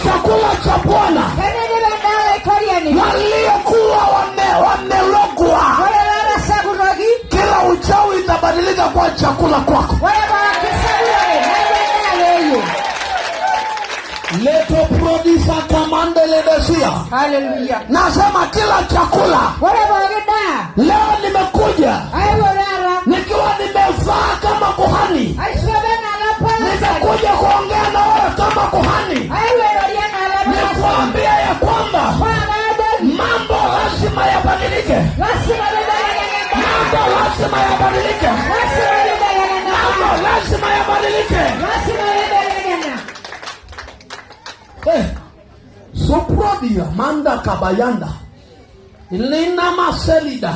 chakula cha Bwana waliokuwa wamelogwa. Kila uchawi itabadilika kwa chakula kwako. Leto produsa kamandele desia. Hallelujah. Nasema kila chakula. Leo nimekuja nikiwa nimevaa kama kuhani. Nimekuja kuongea na wewe kama kuhani. Nikuambia ya kwamba mambo lazima yabadilike. Mambo lazima yabadilike. Mambo lazima yabadilike. Soprodia manda kabayanda Lina maselida.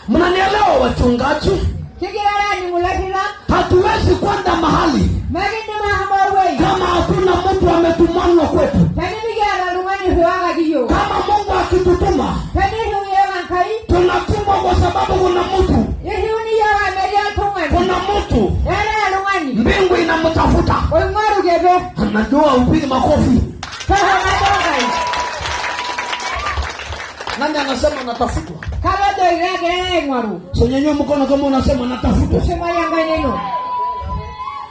Mnanielewa wachungaji? Hatuwezi kwenda mahali kama hatuna mtu ametumwa kwetu. Kama Mungu akitutuma tunatumwa kwa sababu kuna mtu. Kuna mtu mbingu inamtafuta. Anajua upige makofi. Nani anasema anatafutwa? Sonyenyo mkono kama unasema anatafutwa.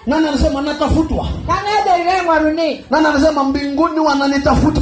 Nani anasema anatafutwa? Nani anasema mbinguni wananitafuta?